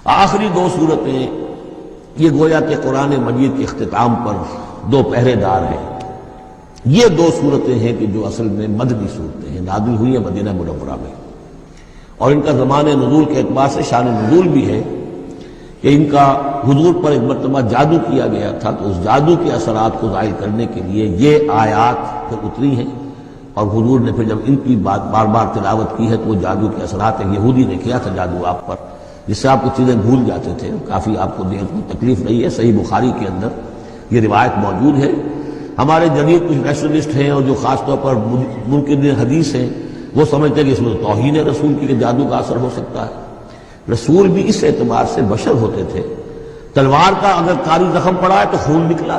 آخری دو صورتیں یہ گویا کہ قرآن مجید کے اختتام پر دو پہرے دار ہیں۔ یہ دو صورتیں ہیں کہ جو اصل میں مدنی صورتیں ہیں، نازل ہوئی ہیں مدینہ منورہ میں، اور ان کا زمانہ نزول کے اعتبار سے شان نزول بھی ہے کہ ان کا حضور پر ایک مرتبہ جادو کیا گیا تھا، تو اس جادو کے اثرات کو ظاہر کرنے کے لیے یہ آیات پھر اتری ہیں، اور حضور نے پھر جب ان کی بات بار بار تلاوت کی ہے تو وہ جادو کے اثرات ہیں۔ یہودی نے کیا تھا جادو آپ پر، جس سے آپ کو چیزیں بھول جاتے تھے، کافی آپ کو دیر کو تکلیف رہی ہے۔ صحیح بخاری کے اندر یہ روایت موجود ہے۔ ہمارے جدید کچھ نیشنلسٹ ہیں اور جو خاص طور پر منکرین حدیث ہیں، وہ سمجھتے ہیں کہ اس میں توہین رسول کی کہ جادو کا اثر ہو سکتا ہے۔ رسول بھی اس اعتبار سے بشر ہوتے تھے، تلوار کا اگر کاری زخم پڑا ہے تو خون نکلا،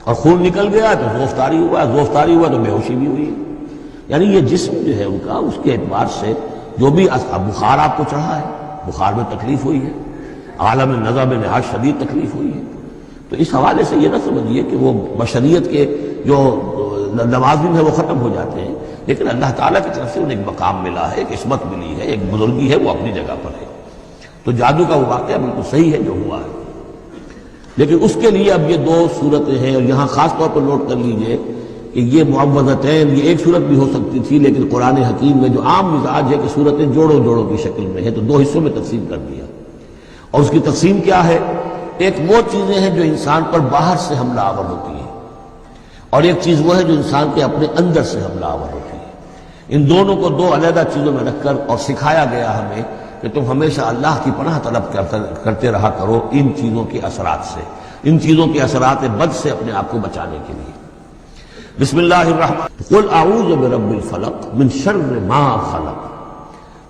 اور خون نکل گیا ہے تو زوفتاری ہوا ہے، زوفتاری ہوا تو بے ہوشی بھی ہوئی ہے۔ یعنی یہ جسم جو ہے ان کا، اس کے اعتبار سے جو بھی بخار آپ کو چڑھا ہے، بخار میں تکلیف ہوئی ہے، عالم نظر میں نہایت شدید تکلیف ہوئی ہے، تو اس حوالے سے یہ نہ سمجھیے کہ وہ بشریت کے جو لوازم ہے وہ ختم ہو جاتے ہیں، لیکن اللہ تعالیٰ کی طرف سے انہیں ایک مقام ملا ہے، ایک عصمت ملی ہے، ایک بزرگی ہے، وہ اپنی جگہ پر ہے۔ تو جادو کا وہ واقعہ بالکل صحیح ہے جو ہوا ہے، لیکن اس کے لیے اب یہ دو صورتیں ہیں، اور یہاں خاص طور پر نوٹ کر لیجئے کہ یہ معوذتین، یہ ایک صورت بھی ہو سکتی تھی، لیکن قرآن حکیم میں جو عام مزاج ہے کہ صورتیں جوڑوں جوڑوں کی شکل میں ہے، تو دو حصوں میں تقسیم کر دیا۔ اور اس کی تقسیم کیا ہے؟ ایک وہ چیزیں ہیں جو انسان پر باہر سے حملہ آور ہوتی ہیں، اور ایک چیز وہ ہے جو انسان کے اپنے اندر سے حملہ آور ہوتی ہے۔ ان دونوں کو دو علیحدہ چیزوں میں رکھ کر اور سکھایا گیا ہمیں کہ تم ہمیشہ اللہ کی پناہ طلب کرتے رہا کرو ان چیزوں کے اثرات سے، ان چیزوں کے اثرات بد سے اپنے آپ کو بچانے کے لیے۔ بسم اللہ الرحمن قل اعوذ برب الفلق من شر ما خلق،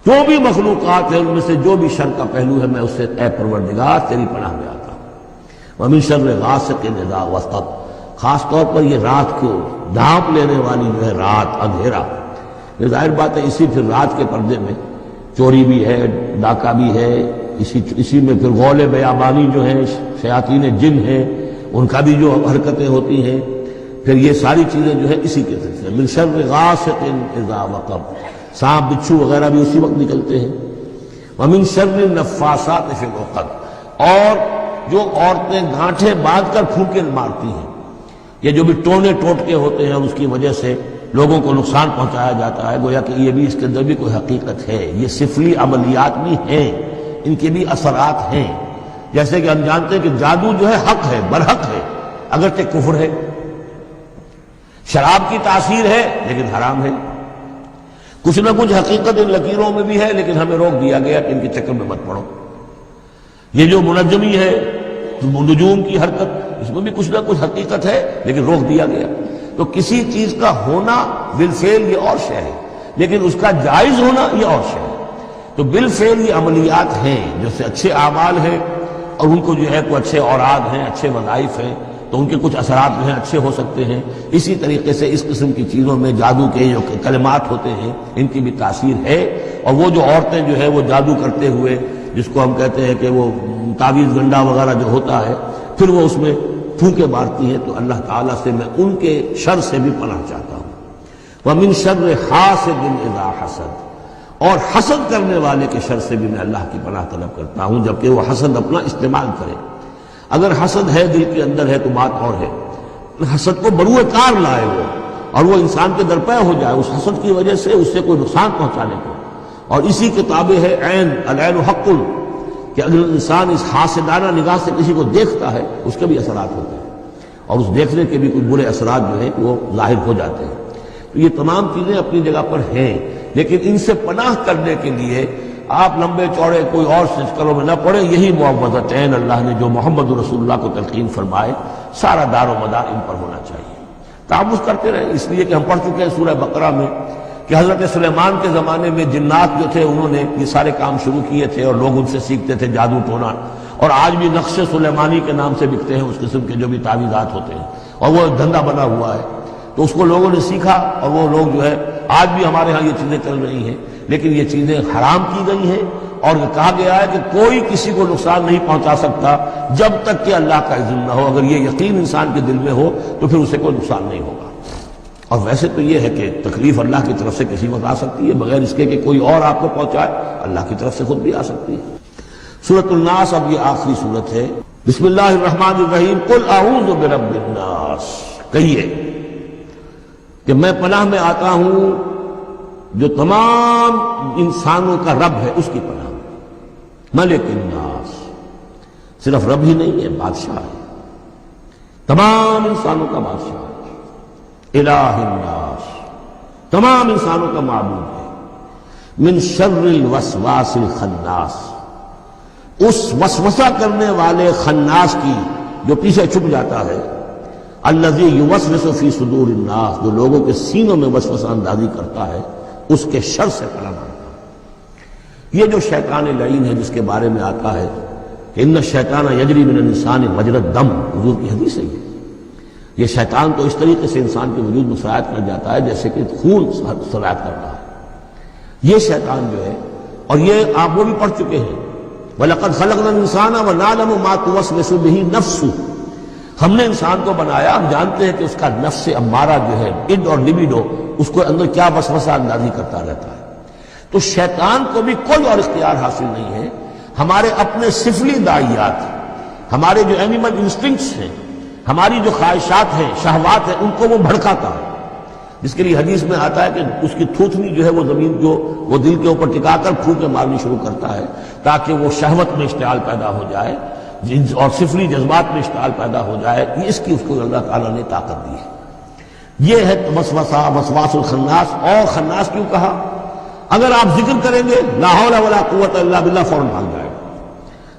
جو بھی مخلوقات ہیں ان میں سے جو بھی شر کا پہلو ہے میں اس سے اے پروردگار تیری پناہ میں آتا ہوں۔ ومن شر غاسق اذا وقب، خاص طور پر یہ رات کو ڈھانپ لینے والی جو ہے رات، اندھیرا، یہ ظاہر بات ہے اسی پھر رات کے پردے میں چوری بھی ہے، ڈاکہ بھی ہے، اسی میں پھر غول بیابانی جو ہیں، شیاطین جن ہیں، ان کا بھی جو حرکتیں ہوتی ہیں، پھر یہ ساری چیزیں جو ہے اسی کے سلسلے من شر غاسق اذا وقب، سانپ بچھو وغیرہ بھی اسی وقت نکلتے ہیں۔ ومن شر النفاثات فی العقد، اور جو عورتیں گانٹھیں باندھ کر پھونکے مارتی ہیں، یہ جو بھی ٹونے ٹوٹکے ہوتے ہیں اور اس کی وجہ سے لوگوں کو نقصان پہنچایا جاتا ہے، گویا کہ یہ بھی اس کے اندر بھی کوئی حقیقت ہے، یہ سفلی عملیات بھی ہیں، ان کے بھی اثرات ہیں۔ جیسے کہ ہم جانتے ہیں کہ جادو جو ہے حق ہے، برحق ہے، اگرچہ کفر ہے، شراب کی تاثیر ہے لیکن حرام ہے، کچھ نہ کچھ حقیقت ان لکیروں میں بھی ہے، لیکن ہمیں روک دیا گیا کہ ان کے چکر میں مت پڑو۔ یہ جو منجمی ہے، نجوم کی حرکت، اس میں بھی کچھ نہ کچھ حقیقت ہے لیکن روک دیا گیا۔ تو کسی چیز کا ہونا بالفعل یہ اور شے ہے، لیکن اس کا جائز ہونا یہ اور شے ہے۔ تو بالفعل یہ عملیات ہیں جیسے اچھے اعمال ہیں، اور ان کو جو ہے کوئی اچھے اوراد ہیں، اچھے وظائف ہیں، تو ان کے کچھ اثرات جو ہیں اچھے ہو سکتے ہیں۔ اسی طریقے سے اس قسم کی چیزوں میں جادو کے جو کلمات ہوتے ہیں ان کی بھی تاثیر ہے، اور وہ جو عورتیں جو ہے وہ جادو کرتے ہوئے، جس کو ہم کہتے ہیں کہ وہ تعویذ گنڈا وغیرہ جو ہوتا ہے، پھر وہ اس میں پھونکے مارتی ہیں، تو اللہ تعالیٰ سے میں ان کے شر سے بھی پناہ چاہتا ہوں۔ وَمِن شَرِّ حَاسِدٍ إِذَا حَسَدَ، اور حسد کرنے والے کے شر سے بھی میں اللہ کی پناہ طلب کرتا ہوں، جبکہ وہ حسد اپنا استعمال کرے۔ اگر حسد ہے دل کے اندر ہے تو بات اور ہے، حسد کو بروئے کار لائے وہ، اور وہ انسان کے درپے ہو جائے اس حسد کی وجہ سے اس سے کوئی نقصان پہنچانے کو، اور اسی کتابیں ہے عین، العین حق، کہ اگر انسان اس حاسدانہ نگاہ سے کسی کو دیکھتا ہے اس کے بھی اثرات ہوتے ہیں، اور اس دیکھنے کے بھی کچھ برے اثرات جو ہیں وہ ظاہر ہو جاتے ہیں۔ تو یہ تمام چیزیں اپنی جگہ پر ہیں، لیکن ان سے پناہ کرنے کے لیے آپ لمبے چوڑے کوئی اور سلسلوں میں نہ پڑیں، یہی معوذتین اللہ نے جو محمد رسول اللہ کو تلقین فرمائے، سارا دار و مدار ان پر ہونا چاہیے۔ تعوذ کرتے رہیں، اس لیے کہ ہم پڑھ چکے ہیں سورہ بقرہ میں کہ حضرت سلیمان کے زمانے میں جنات جو تھے انہوں نے یہ سارے کام شروع کیے تھے، اور لوگ ان سے سیکھتے تھے جادو ٹونا، اور آج بھی نقش سلیمانی کے نام سے بکتے ہیں اس قسم کے جو بھی تعویذات ہوتے ہیں، اور وہ دھندا بنا ہوا ہے۔ تو اس کو لوگوں نے سیکھا، اور وہ لوگ جو ہے آج بھی ہمارے ہاں یہ چیزیں چل رہی ہیں، لیکن یہ چیزیں حرام کی گئی ہیں، اور کہا گیا ہے کہ کوئی کسی کو نقصان نہیں پہنچا سکتا جب تک کہ اللہ کا اذن نہ ہو۔ اگر یہ یقین انسان کے دل میں ہو تو پھر اسے کوئی نقصان نہیں ہوگا۔ اور ویسے تو یہ ہے کہ تکلیف اللہ کی طرف سے کسی وقت آ سکتی ہے، بغیر اس کے کہ کوئی اور آپ کو پہنچائے، اللہ کی طرف سے خود بھی آ سکتی ہے۔ سورۃ الناس اب یہ آخری سورت ہے۔ بسم اللہ الرحمن الرحیم قل اعوذ برب الناس، کہیے کہ میں پناہ میں آتا ہوں جو تمام انسانوں کا رب ہے، اس کی پناہ میں۔ ملک الناس، صرف رب ہی نہیں ہے، بادشاہ ہے، تمام انسانوں کا بادشاہ ہے۔ الہ الناس، تمام انسانوں کا معبود ہے۔ من شر الوسواس الخناس، اس وسوسہ کرنے والے خناس کی جو پیچھے چھپ جاتا ہے، الذی یوسوس فی صدور الناس، جو لوگوں کے سینوں میں وسوسہ اندازی کرتا ہے، اس کے شر سے پناہ مانگتا ہے۔ یہ جو شیطان لعین ہے جس کے بارے میں آتا ہے کہ ان الشیطان یجری من الانسان مجری الدم، حضور کی حدیث ہے یہ شیطان تو اس طریقے سے انسان کے وجود میں سرایت کر جاتا ہے جیسے کہ خون سرایت کر رہا ہے۔ یہ شیطان جو ہے، اور یہ آپ وہ بھی پڑھ چکے ہیں، وَلَقَدْ خَلَقْنَا الْإِنسَانَ وَنَعْلَمُ مَا تُوَسْوِسُ بِهِ نَفْسُهُ، ہم نے انسان کو بنایا، ہم جانتے ہیں کہ اس کا نفس امارہ جو ہے، اڈ اور لبیڈو، اس کو اندر کیا وسوسہ اندازی کرتا رہتا ہے۔ تو شیطان کو بھی کوئی اور اختیار حاصل نہیں ہے، ہمارے اپنے سفلی داعیات، ہمارے جو اینیمل انسٹنکٹس ہیں، ہماری جو خواہشات ہیں، شہوات ہیں، ان کو وہ بھڑکاتا ہے، جس کے لیے حدیث میں آتا ہے کہ اس کی تھوتنی جو ہے وہ زمین جو وہ دل کے اوپر ٹکا کر پھونکیں مارنی شروع کرتا ہے تاکہ وہ شہوت میں اشتعال پیدا ہو جائے اور سفلی جذبات میں اشتعال پیدا ہو جائے۔ یہ اس کی اس کو اللہ تعالیٰ نے طاقت دی ہے۔ یہ ہے وسوسہ، وسواس الخناس۔ اور خناس کیوں کہا؟ اگر آپ ذکر کریں گے لا حول ولا قوت الا باللہ، فوراً بھاگ جائے گا۔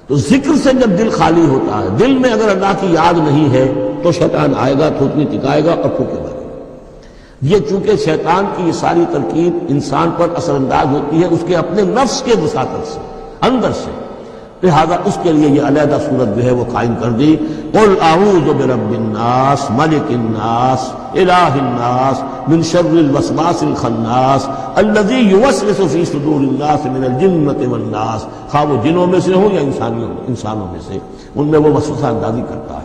تو ذکر سے جب دل خالی ہوتا ہے، دل میں اگر اللہ کی یاد نہیں ہے تو شیطان آئے گا، تھوتنی ٹکائے گا اور پھونکے مارے گا۔ یہ چونکہ شیطان کی یہ ساری ترکیب انسان پر اثر انداز ہوتی ہے اس کے اپنے نفس کے وساطت سے، اندر سے، لہذا اس کے لیے یہ علیحدہ صورت جو ہے وہ قائم کر دی۔ قل اعوذ برب الناس ملک الناس الہ الناس من شر الوسواس الخناس الذی یوسوس فی صدور الناس من الجنۃ والناس، خواہ وہ جنوں میں سے ہوں یا انسانوں میں سے، ان میں وہ وسوسہ اندازی کرتا ہے۔